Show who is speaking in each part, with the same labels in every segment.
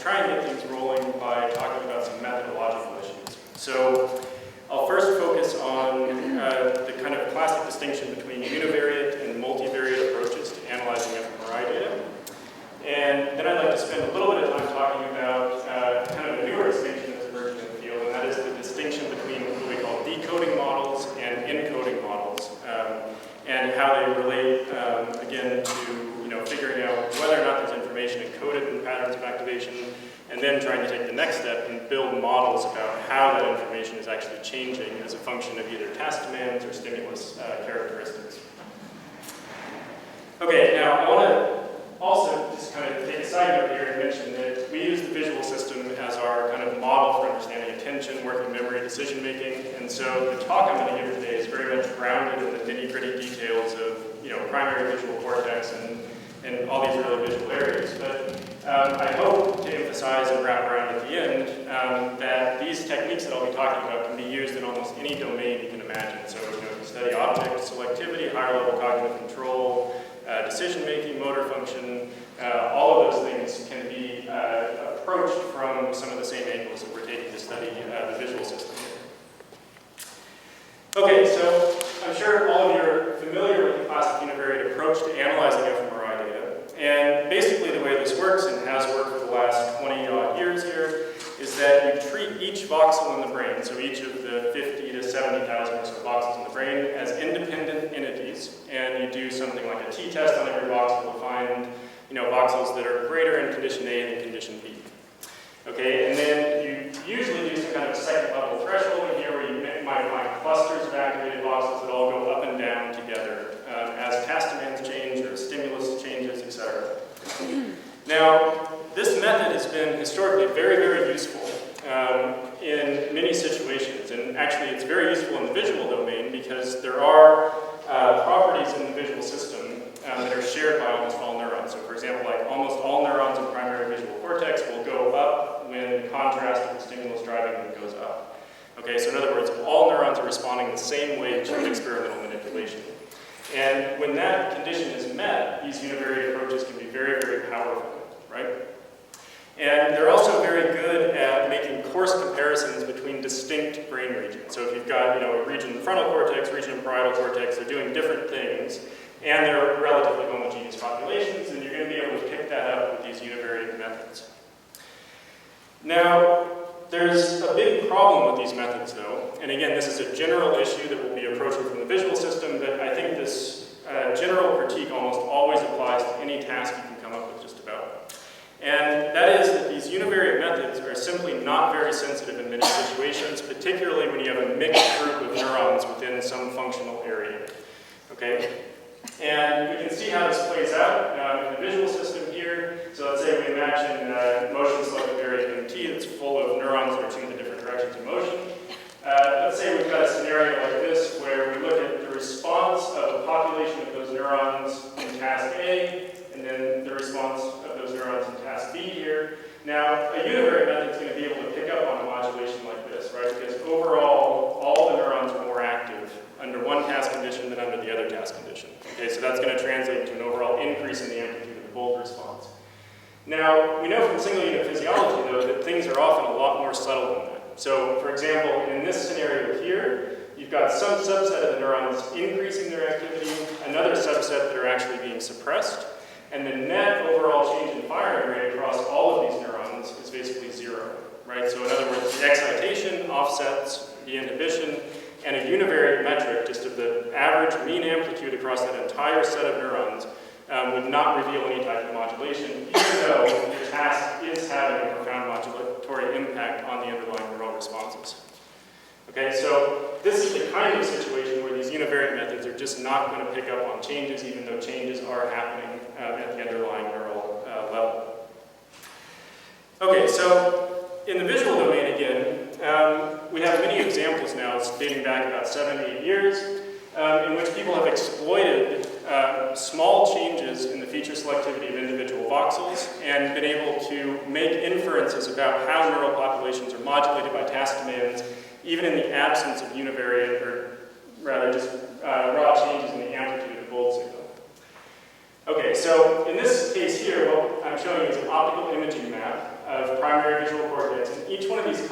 Speaker 1: try and get things rolling by talking about some methodological issues. So I'll first focus on the kind of classic distinction between univariate and multivariate approaches to analyzing fMRI data. And then I'd like to spend a little bit of time talking about kind of a newer distinction that's emerging in the field, and that is the distinction between what we call decoding models and encoding models, and how they relate, again, to figuring out whether or not there's information encoded in patterns of activation, and then trying to take the next step and build models about how that information is actually changing as a function of either task demands or stimulus characteristics. Okay, now I want to also just kind of take a side note here and mention that we use the visual system as our kind of model for understanding attention, working memory, decision making, and so the talk I'm going to give today is very much grounded in the nitty-gritty details of primary visual cortex and all these really visual areas. But I hope to emphasize and wrap around at the end that these techniques that I'll be talking about can be used in almost any domain you can imagine. So to study object selectivity, higher level cognitive control, decision-making, motor function, all of those things can be approached from some of the same angles that we're taking to study the visual system. Okay, so I'm sure all of you are familiar with the classic univariate approach to analyzing fMRI data. And basically the way this works, and has worked for the last 20-odd years here, is that you treat each voxel in the brain, so each of the 50 to 70,000 or so voxels in the brain, as independent entities. And you do something like a t-test on every voxel to find voxels that are greater in condition A than condition B. Okay, and then you usually do some kind of second level thresholding here where you might find clusters of activated voxels that all go up and down together as task demands change or stimulus changes, etc. Now, this method has been historically very, very useful in many situations, and actually it's very useful in the visual domain because there are properties in the visual system that are shared by almost all neurons. So for example, like almost all neurons in primary visual cortex will go up when the contrast of the stimulus driving them goes up. Okay, so in other words, all neurons are responding the same way to experimental manipulation. And when that condition is met, these univariate approaches can be very, very powerful, right? And they're also very good at making coarse comparisons between distinct brain regions. So if you've got a region in the frontal cortex, region in parietal cortex, they're doing different things, and they're relatively homogeneous populations, and you're going to be able to pick that up with these univariate methods. Now, there's a big problem with these methods, though, and again, this is a general issue that we'll be approaching from the visual system, but I think this general critique almost always applies to any task you can come up with just about. And that is that these univariate methods are simply not very sensitive in many situations, particularly when you have a mixed group of neurons within some functional area. Okay? And we can see how this plays out in the visual system here. So let's say we imagine motion selective area MT that's full of neurons that are tuned in different directions of motion. Let's say we've got a scenario like this where we look at the response of a population of those neurons in task A, and then the response of those neurons in task B here. Now, a univariate method is going to be able to pick up on a modulation like this, right? Because overall, all the neurons are more active under one task condition than under the other task condition. Okay, so that's going to translate to an overall increase in the amplitude of the bold response. Now, we know from single unit physiology, though, that things are often a lot more subtle than that. So, for example, in this scenario here, you've got some subset of the neurons increasing their activity, another subset that are actually being suppressed, and the net overall change in firing rate across all of these neurons is basically zero, right? So in other words, the excitation offsets the inhibition, and a univariate metric, just of the average mean amplitude across that entire set of neurons, would not reveal any type of modulation, even though the task is having a profound modulatory impact on the underlying neural responses. Okay, so this is the kind of situation where these univariate methods are just not going to pick up on changes, even though changes are happening at the underlying neural level. Okay, so in the visual domain again, we have many examples now, dating back about 7-8 years, in which people have exploited small changes in the feature selectivity of individual voxels and been able to make inferences about how neural populations are modulated by task demands, even in the absence of univariate, or rather just raw changes in the amplitude of the bold signal. Okay, so in this case here, what I'm showing you is an optical imaging map of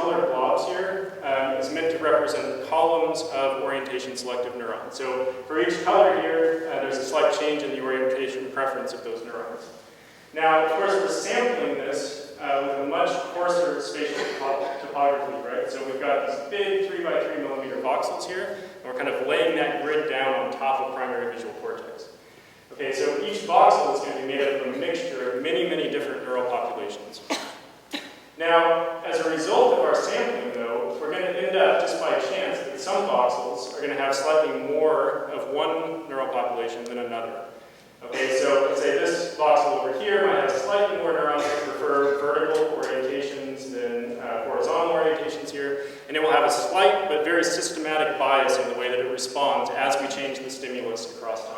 Speaker 1: colored blobs here is meant to represent columns of orientation selective neurons. So for each color here, there's a slight change in the orientation preference of those neurons. Now, of course, we're sampling this with a much coarser spatial topography, right? So we've got these big 3 by 3 millimeter voxels here, and we're kind of laying that grid down on top of primary visual cortex. Okay, so each voxel is going to be made up of a mixture of many, many different neural populations. Now, as a result of our sampling, though, we're going to end up, just by chance, that some voxels are going to have slightly more of one neural population than another. Okay, so let's say this voxel over here might have slightly more neurons that prefer vertical orientations than horizontal orientations here, and it will have a slight but very systematic bias in the way that it responds as we change the stimulus across time.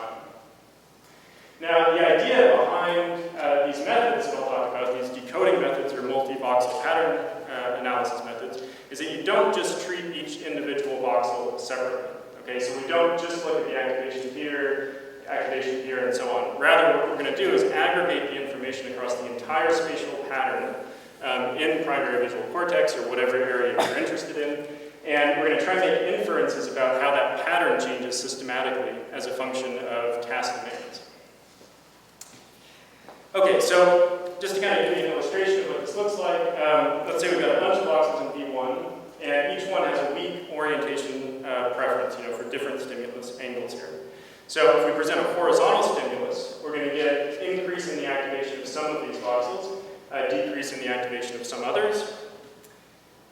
Speaker 1: Now, the idea behind these methods that I'll talk about, these decoding methods or multi-voxel pattern analysis methods, is that you don't just treat each individual voxel separately. Okay, so we don't just look at the activation here, and so on. Rather, what we're going to do is aggregate the information across the entire spatial pattern in primary visual cortex or whatever area you're interested in, and we're going to try and make inferences about how that pattern changes systematically as a function of task demands. Okay, so just to kind of give you an illustration of what this looks like, let's say we've got a bunch of voxels in V1, and each one has a weak orientation preference, for different stimulus angles here. So if we present a horizontal stimulus, we're going to get an increase in the activation of some of these voxels, a decrease in the activation of some others.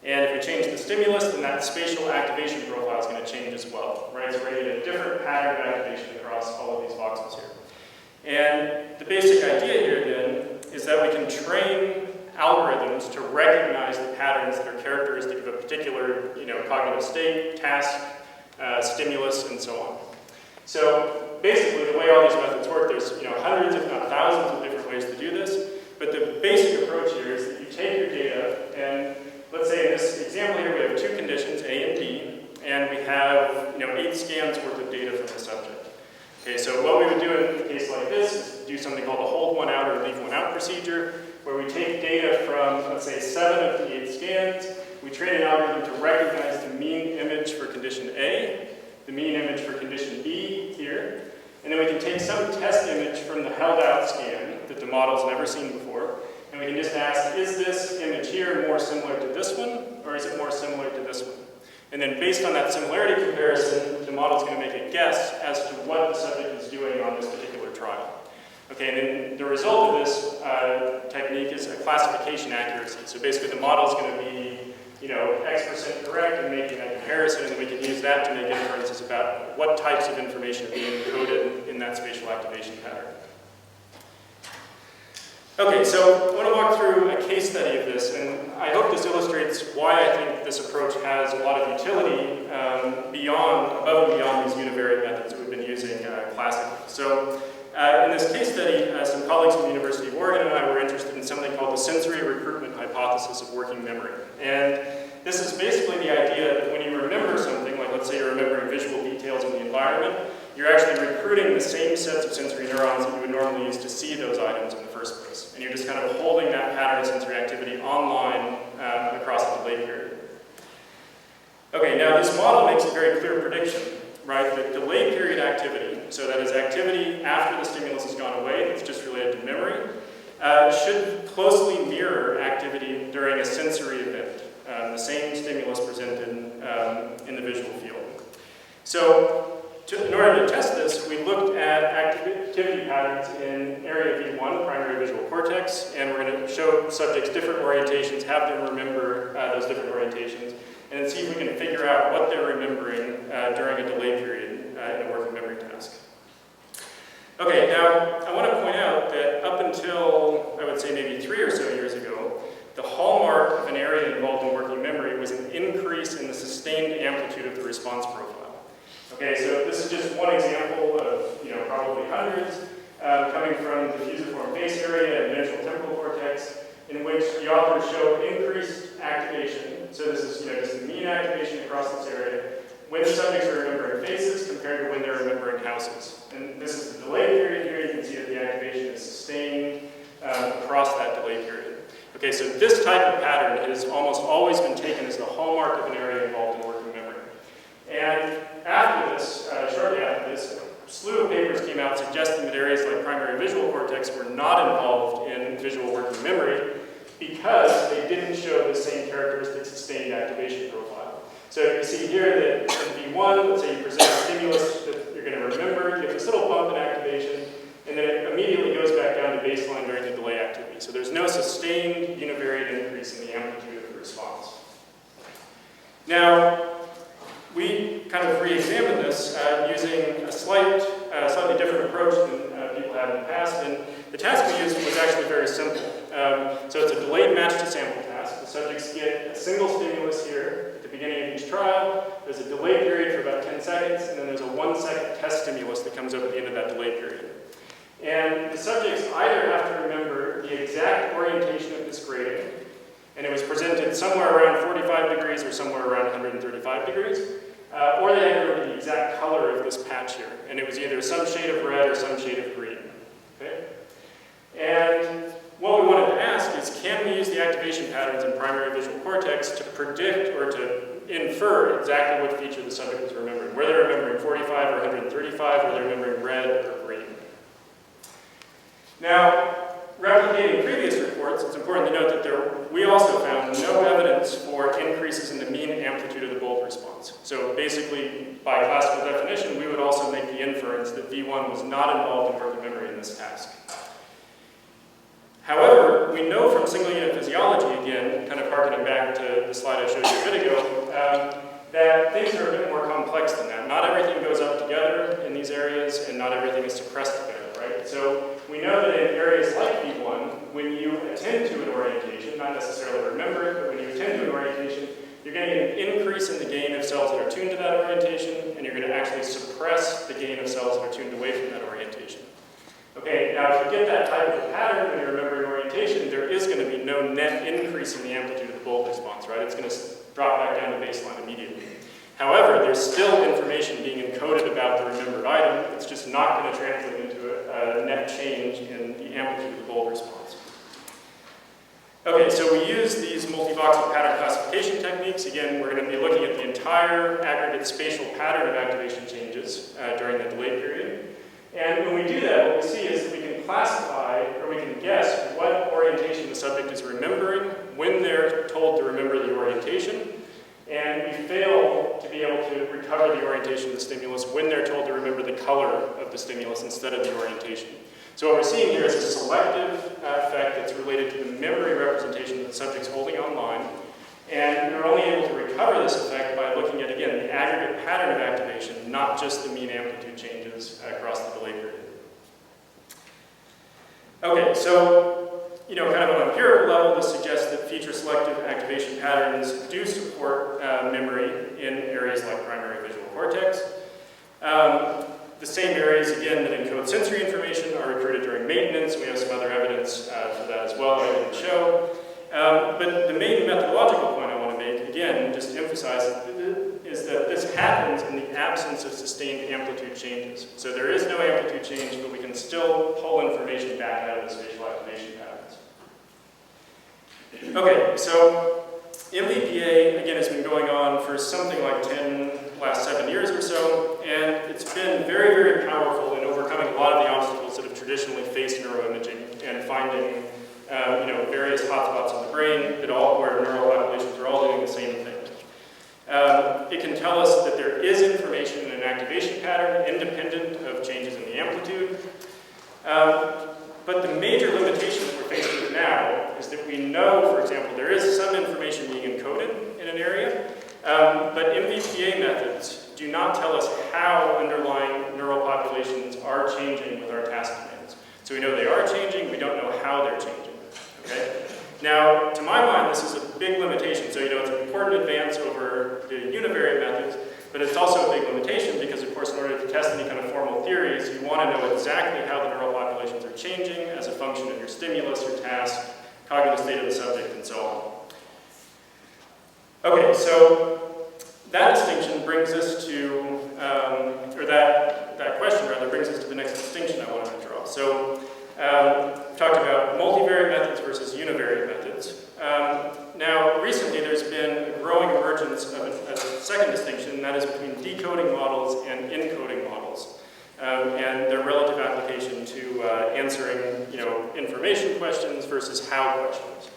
Speaker 1: And if we change the stimulus, then that spatial activation profile is going to change as well, right? So we're going to get a different pattern of activation across all of these voxels here. And the basic idea here, then, is that we can train algorithms to recognize the patterns that are characteristic of a particular, cognitive state, task, stimulus, and so on. So basically, the way all these methods work, there's hundreds, if not thousands, of different ways to do this. But the basic approach here is that you take your data, and let's say in this example here, we have two conditions, A and B, and we have 8 scans worth of data from the subject. Okay, so what we would do in a case like this is do something called a hold one out or leave one out procedure, where we take data from, let's say, 7 of the 8 scans, we train an algorithm to recognize the mean image for condition A, the mean image for condition B here, and then we can take some test image from the held out scan that the model's never seen before, and we can just ask, is this image here more similar to this one, or is it more similar to this one? And then based on that similarity comparison, the model's going to make a guess as to what the subject is doing on this particular trial. Okay, and then the result of this technique is a classification accuracy. So basically the model's going to be, X% correct in making that comparison, and we can use that to make inferences about what types of information are being encoded in that spatial activation pattern. Okay, so I want to walk through a case study of this, and I hope this illustrates why I think this approach has a lot of utility above and beyond these univariate methods that we've been using classically. So in this case study, some colleagues from the University of Oregon and I were interested in something called the sensory recruitment hypothesis of working memory. And this is basically the idea that when you remember something, like let's say you're remembering visual details in the environment, you're actually recruiting the same sets of sensory neurons that you would normally use to see those items in the first place. And you're just kind of holding that pattern of sensory activity online across the delay period. Okay, now this model makes a very clear prediction, right? That delay period activity, so that is activity after the stimulus has gone away, that's just related to memory, should closely mirror activity during a sensory event, the same stimulus presented in the visual field. So, in order to test this, we looked at activity patterns in area V1, primary visual cortex, and we're going to show subjects different orientations, have them remember those different orientations, and then see if we can figure out what they're remembering during a delay period in a working memory task. Okay, now I want to point out that up until, I would say maybe 3 or so years ago, the hallmark of an area involved in working memory was an increase in the sustained amplitude of the response profile. Okay, so this is just one example of, probably hundreds, coming from the fusiform face area and ventral temporal cortex, in which the authors show increased activation. So this is, just the mean activation across this area when the subjects are remembering faces compared to when they're remembering houses. And this is the delay period here. You can see that the activation is sustained across that delay period. But Okay, so this type of pattern has almost always been taken as the hallmark of an area involved in working memory. And after this, shortly after this, a slew of papers came out suggesting that areas like primary visual cortex were not involved in visual working memory because they didn't show the same characteristic sustained activation profile. So you see here that in V1, let's say you present a stimulus that you're going to remember, you have this little bump in activation, and then it immediately goes back down to baseline during the delay activity. So there's no sustained univariate increase in the amplitude of the response. Now, we kind of re-examined this using a slightly different approach than people have in the past, and the task we used was actually very simple. So it's a delayed match to sample task. The subjects get a single stimulus here at the beginning of each trial. There's a delay period for about 10 seconds, and then there's a 1-second test stimulus that comes up at the end of that delay period. And the subjects either have to remember the exact orientation of this grating, and it was presented somewhere around 45 degrees or somewhere around 135 degrees, or they had to remember the exact color of this patch here, and it was either some shade of red or some shade of green. Okay? And what we wanted to ask is, can we use the activation patterns in primary visual cortex to predict or to infer exactly what feature the subject was remembering? Were they remembering 45 or 135, or were they remembering red or green? Now, replicating previous reports, it's important to note that we also found no evidence for increases in the mean amplitude of the bulb response. So basically, by classical definition, we would also make the inference that V1 was not involved in working memory in this task. However, we know from single unit physiology, again, kind of harkening back to the slide I showed you a bit ago, that things are a bit more complex than that. Not everything goes up together in these areas, and not everything is suppressed together, right? So we know that in areas like V1, when you attend to an orientation, not necessarily remember it, but when you attend to an orientation, you're going to get an increase in the gain of cells that are tuned to that orientation, and you're going to actually suppress the gain of cells that are tuned away from that orientation. Okay, now if you get that type of a pattern when you're remembering orientation, there is going to be no net increase in the amplitude of the bulb response, right? It's going to drop back down to baseline immediately. However, there's still information being encoded about the remembered item. It's just not going to translate into a net change in the amplitude of the bulb response. Okay, so we use these multivoxel pattern classification techniques. Again, we're going to be looking at the entire aggregate spatial pattern of activation changes during the delay period. And when we do that, what we see is that we can classify, or we can guess, what orientation the subject is remembering when they're told to remember the orientation. And we fail to be able to recover the orientation of the stimulus when they're told to remember the color of the stimulus instead of the orientation. So what we're seeing here is a selective effect that's related to the memory representation that the subject's holding online. And we're only able to recover this effect by looking at, again, the aggregate pattern of activation, not just the mean amplitude changes across the delay period. Okay, so, kind of on an empirical level, this suggests that feature-selective activation patterns do support memory in areas like primary visual cortex. The same areas, again, that encode sensory information are recruited during maintenance. We have some other evidence for that as well that I didn't show. But the main methodological point I want to make, again, just to emphasize, is that this happens in the absence of sustained amplitude changes. So there is no amplitude change, but we can still pull information back out of the spatial activation patterns. Okay, so MVPA, again, has been going on for something like last 7 years or so, and it's been very, very powerful in overcoming a lot of the obstacles that have traditionally faced neuroimaging and finding various hotspots in the brain where neural populations are all doing the same thing. It can tell us that there is information in an activation pattern independent of changes in the amplitude. But the major limitation that we're faced with now is that we know, for example, there is some information being encoded in an area, but MVPA methods do not tell us how underlying neural populations are changing with our task domains. So we know they are changing, we don't know how they're changing. Okay? Now, to my mind, this is a big limitation. So, it's an important advance over the univariate methods, but it's also a big limitation because, of course, in order to test any kind of formal theories, you want to know exactly how the neural populations are changing as a function of your stimulus, your task, cognitive state of the subject, and so on. Okay, so that distinction brings us to, that question rather brings us to the next distinction I wanted to draw. So, we talked about multivariate methods versus univariate methods. decoding models and encoding models, and their relative application to answering, information questions versus how questions.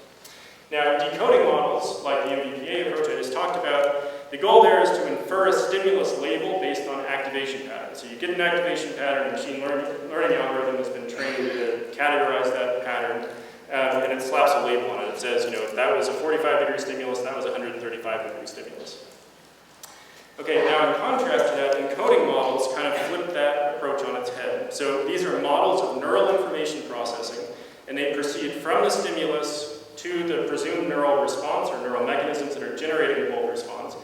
Speaker 1: Now, decoding models, like the MVPA approach I just talked about, the goal there is to infer a stimulus label based on activation patterns. So you get an activation pattern, a machine learning algorithm has been trained to categorize that pattern, and it slaps a label on it. It says, if that was a 45-degree stimulus, that was a 135-degree stimulus. Okay, now in contrast to that, encoding models kind of flip that approach on its head. So these are models of neural information processing, and they proceed from the stimulus to the presumed neural response or neural mechanisms that are generating the bulk response,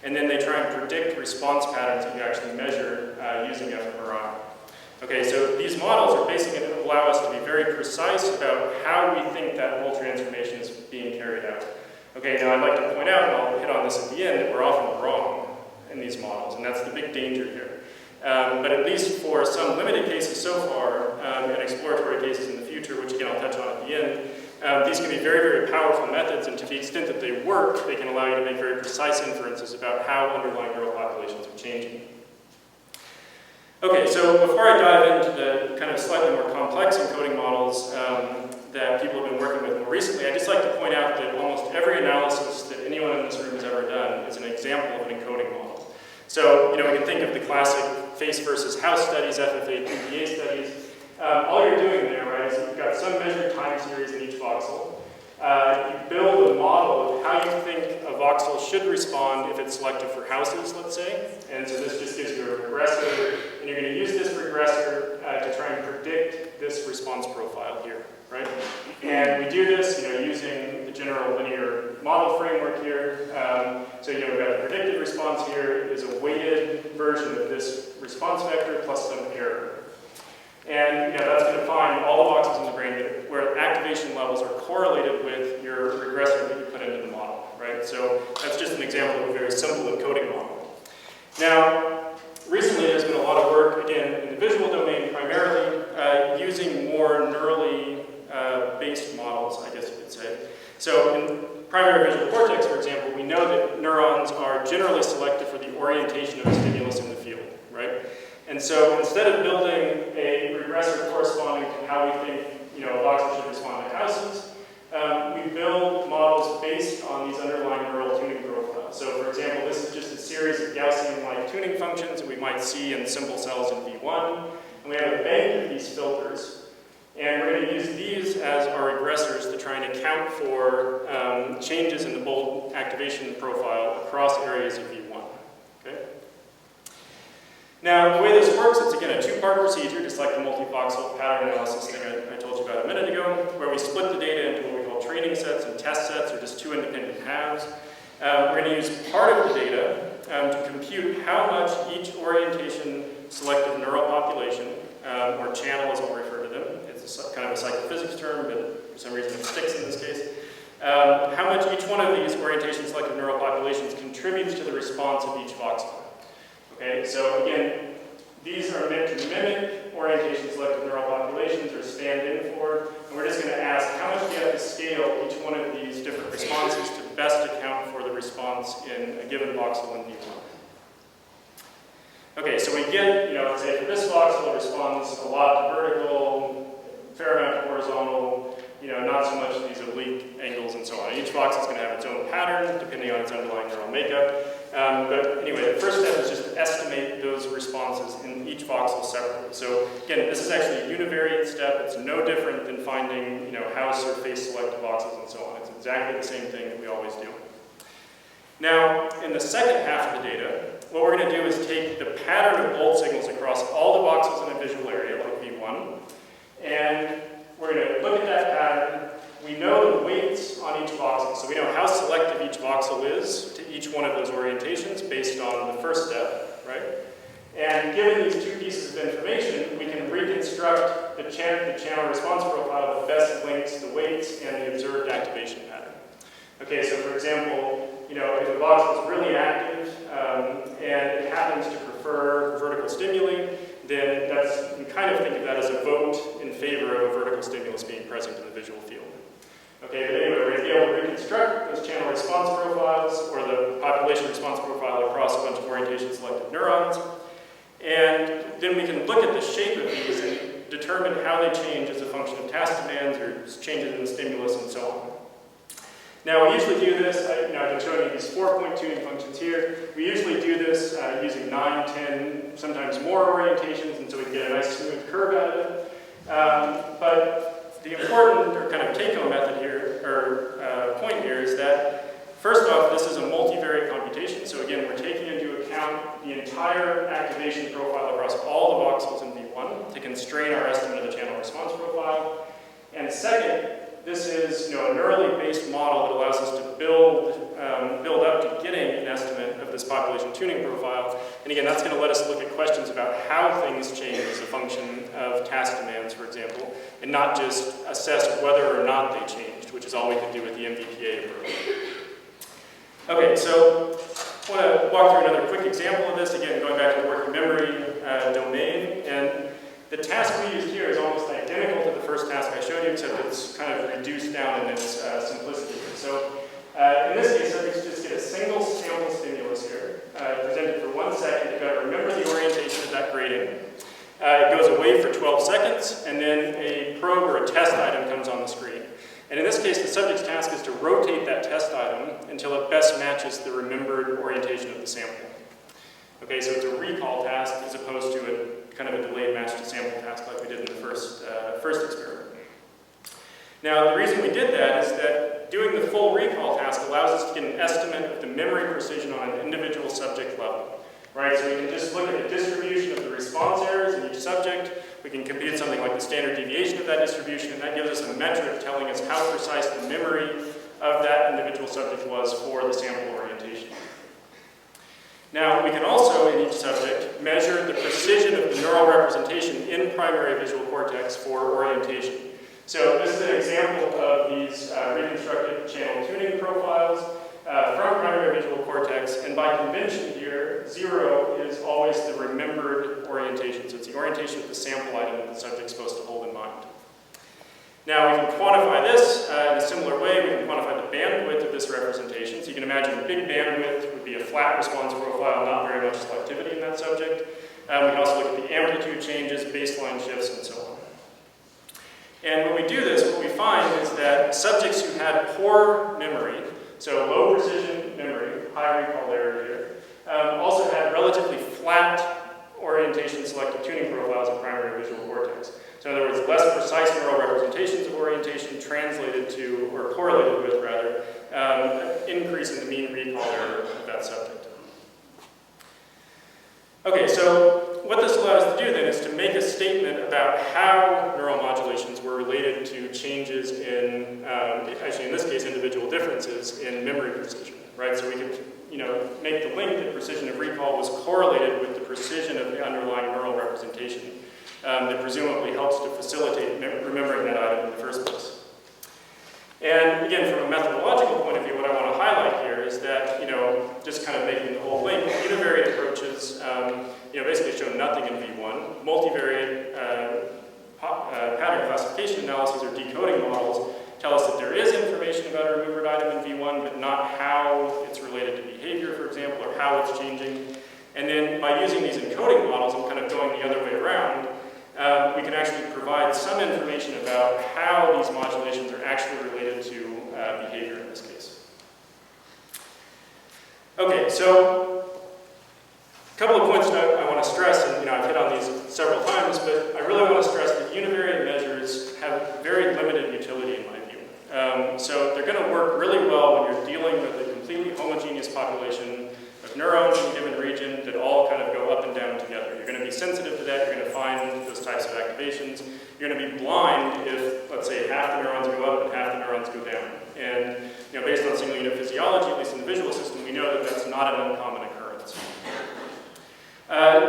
Speaker 1: and then they try and predict response patterns that you actually measure using fMRI. Okay, so these models are basically going to allow us to be very precise about how we think that whole transformation is being carried out. Okay, now I'd like to point out, and I'll hit on this at the end, that we're often wrong in these models, and that's the big danger here. But at least for some limited cases so far, and exploratory cases in the future, which again I'll touch on at the end, these can be very, very powerful methods, and to the extent that they work, they can allow you to make very precise inferences about how underlying neural populations are changing. Okay, so before I dive into the kind of slightly more complex encoding models that people have been working with more recently, I'd just like to point out that almost every analysis that anyone in this room has ever done is an example of an encoding model. So, we can think of the classic face versus house studies, FFA, PPA studies. All you're doing there, right, is you've got some measured time series in each voxel. You build a model of how you think a voxel should respond if it's selected for houses, let's say. And so this just gives you a regressor, and you're going to use this regressor to try and predict this response profile here, right? And we do this, using the general linear model framework here. So, we've got a predicted response here is a weighted version of this response vector plus some error. And that's going to find all the voxels in the brain where activation levels are correlated with your regressor that you put into the model, right? So that's just an example of a very simple encoding model. Now, recently there's been a lot of work, again, in the visual domain primarily, using more neurally based models, I guess you could say. So in primary visual cortex, for example, we know that neurons are generally selected for the orientation of a stimulus in the field, right? And so instead of building a regressor corresponding to how we think, a voxel should respond to houses, we build models based on these underlying neural tuning profiles. So for example, this is just a series of Gaussian-like tuning functions that we might see in simple cells in V1. And we have a bank of these filters. And we're going to use these as our regressors to try and account for changes in the bulk activation profile across areas of V1. Okay? Now, the way this works, it's again a two-part procedure, just like the multivoxel pattern analysis thing I told you about a minute ago, where we split the data into what we call training sets and test sets, or just two independent halves. We're going to use part of the data to compute how much each orientation selective neural population, or channel is what we refer to them. It's kind of a psychophysics term, but for some reason it sticks in this case. How much each one of these orientation selective neural populations contributes to the response of each voxel. Okay, so again, these are meant to mimic orientation selective neural populations or stand in for, and we're just going to ask how much do you have to scale each one of these different responses to best account for the response in a given voxel in V1. Okay, so we get, let's say for this voxel it responds a lot to vertical, a fair amount to horizontal, not so much these oblique angles and so on. Each voxel is going to have its own pattern depending on its underlying neural makeup. But anyway, the first step is just to estimate those responses in each voxel separately. So again, this is actually a univariate step. It's no different than finding, house or face selective voxels and so on. It's exactly the same thing that we always do. Now, in the second half of the data, what we're going to do is take the pattern of bolt signals across all the voxels in a visual area, like V1, and we're going to look at that pattern. We know the weights on each voxel, so we know how selective each voxel is to each one of those orientations based on the first step, right? And given these two pieces of information, we can reconstruct the channel response profile that best links the weights and the observed activation pattern. Okay, so for example, if a voxel is really active and it happens to prefer vertical stimuli, then you can kind of think of that as a vote in favor of a vertical stimulus being present in the visual field. Okay, but anyway, we're going to be able to reconstruct those channel response profiles, or the population response profile across a bunch of orientation-selected neurons. And then we can look at the shape of these and determine how they change as a function of task demands or changes in the stimulus and so on. Now, we usually do this, I've been showing you these 4-point tuning functions here. We usually do this using 9, 10, sometimes more orientations, and so we can get a nice smooth curve out of it. But the important or kind of take-home method here, or point here, is that first off, this is a multivariate computation. So again, we're taking into account the entire activation profile across all the voxels in V1 to constrain our estimate of the channel response profile. And second, this is a neurally based model that allows us to build up to getting an estimate of this population tuning profile. And again, that's going to let us look at questions about how things change as a function of task demands, for example, and not just assess whether or not they changed, which is all we can do with the MVPA approach. Okay, so I want to walk through another quick example of this, again, going back to the working memory domain. And the task we used here is almost identical to the first task I showed you, except it's kind of reduced down in its simplicity. So in this case, subjects just get a single sample stimulus here, presented for 1 second. You've got to remember the orientation of that grading. It goes away for 12 seconds, and then a probe or a test item comes on the screen. And in this case, the subject's task is to rotate that test item until it best matches the remembered orientation of the sample. Okay, so it's a recall task as opposed to a kind of a delayed match to sample task like we did in the first experiment. Now, the reason we did that is that doing the full recall task allows us to get an estimate of the memory precision on an individual subject level. Right, so we can just look at the distribution of the response errors in each subject. We can compute something like the standard deviation of that distribution, and that gives us a metric telling us how precise the memory of that individual subject was for the sample orientation. Now, we can also, in each subject, measure the precision of the neural representation in primary visual cortex for orientation. So this is an example of these reconstructed channel tuning profiles from primary visual cortex, and by convention here, 0 is always the remembered orientation. So it's the orientation of the sample item that the subject's supposed to hold in mind. Now we can quantify this in a similar way. We can quantify the bandwidth of this representation. So you can imagine a big bandwidth would be a flat response profile, not very much selectivity in that subject. We can also look at the amplitude changes, baseline shifts, and so on. And when we do this, what we find is that subjects who had poor memory, so low precision memory, high recall error here, also had relatively flat orientation selective tuning profiles in primary visual cortex. So in other words, less precise neural representations of orientation translated to, or correlated with rather, increase in the mean recall error of that subject. Okay, so what this allows us to do then is to make a statement about how neural modulations were related to changes in, actually in this case, individual differences in memory precision, right? So we can, make the link that precision of recall was correlated with the precision of the underlying neural representation that presumably helps to facilitate remembering that item in the first place. And again, from a methodological point of view, what I want to highlight here is that, just kind of making the whole link, univariate approaches, basically show nothing in V1. Multivariate pattern classification analyses or decoding models tell us that there is information about a remembered item in V1, but not how it's related to behavior, for example, or how it's changing. And then by using these encoding models and kind of going the other way around, we can actually provide some information about how these modulations are actually related to behavior in this case. Okay, so a couple of points that I want to stress, and I've hit on these several times, but I really want to stress that univariate measures have very limited utility in my view. So they're going to work really well when you're dealing with a completely homogeneous population of neurons in a given region that all kind of go up and down together. You're going to be sensitive to that, you're going to find those types of activations. You're going to be blind if, let's say, half the neurons go up and half the neurons go down. And based on single unit physiology, at least in the visual system, we know that that's not an uncommon occurrence.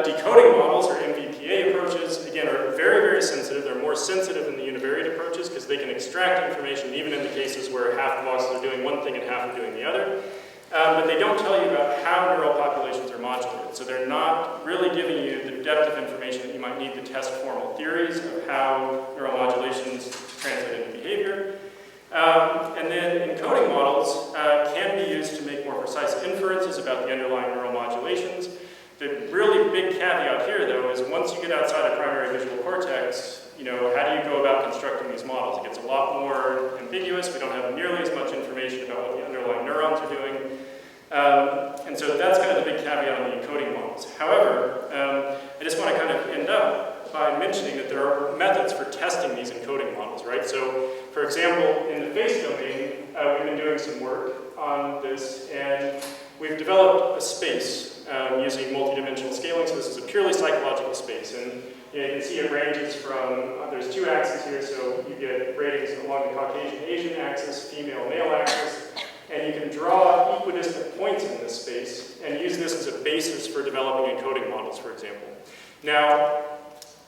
Speaker 1: Decoding models, or MVPA approaches, again, are very, very sensitive. They're more sensitive than the univariate approaches because they can extract information even in the cases where half the voxels are doing one thing and half are doing the other. But they don't tell you about how neural populations are modulated. So they're not really giving you the depth of information that you might need to test formal theories of how neural modulations translate into behavior. And then encoding models can be used to make more precise inferences about the underlying neural modulations. The really big caveat here, though, is once you get outside of primary visual cortex, you know, how do you go about constructing these models? It gets a lot more ambiguous. We don't have nearly as much information about what the underlying neurons are doing. And so that's kind of the big caveat on the encoding models. However, I just want to kind of end up by mentioning that there are methods for testing these encoding models, right? So, for example, in the face domain, we've been doing some work on this, and we've developed a space using multidimensional scaling. So this is a purely psychological space, and you know, you can see it ranges from, there's two axes here, so you get ratings along the Caucasian-Asian axis, female-male axis, and you can draw equidistant points in this space and use this as a basis for developing encoding models, for example. Now,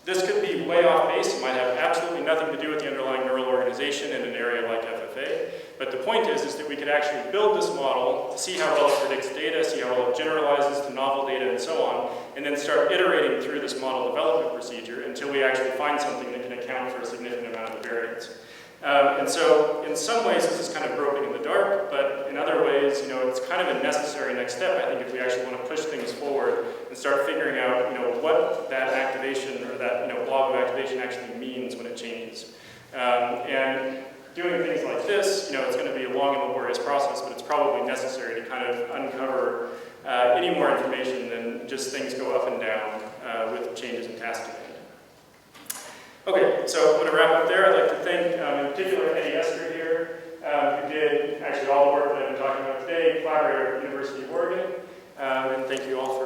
Speaker 1: this could be way off base. It might have absolutely nothing to do with the underlying neural organization in an area like FFA. But the point is that we could actually build this model, see how well it predicts data, see how well it generalizes to novel data, and so on, and then start iterating through this model development procedure until we actually find something that can account for a significant amount of the variance. And so, in some ways, this is kind of groping in the dark, but in other ways, you know, it's kind of a necessary next step, I think, if we actually want to push things forward and start figuring out, you know, what that activation or that, you know, blob of activation actually means when it changes. And doing things like this, you know, it's going to be a long and laborious process, but it's probably necessary to kind of uncover any more information than just things go up and down with changes in task demand. Okay, so I'm going to wrap up there. I'd like to thank, in particular, Eddie Esker here, who did actually all the work that I've been talking about today, collaborator at the University of Oregon, and thank you all for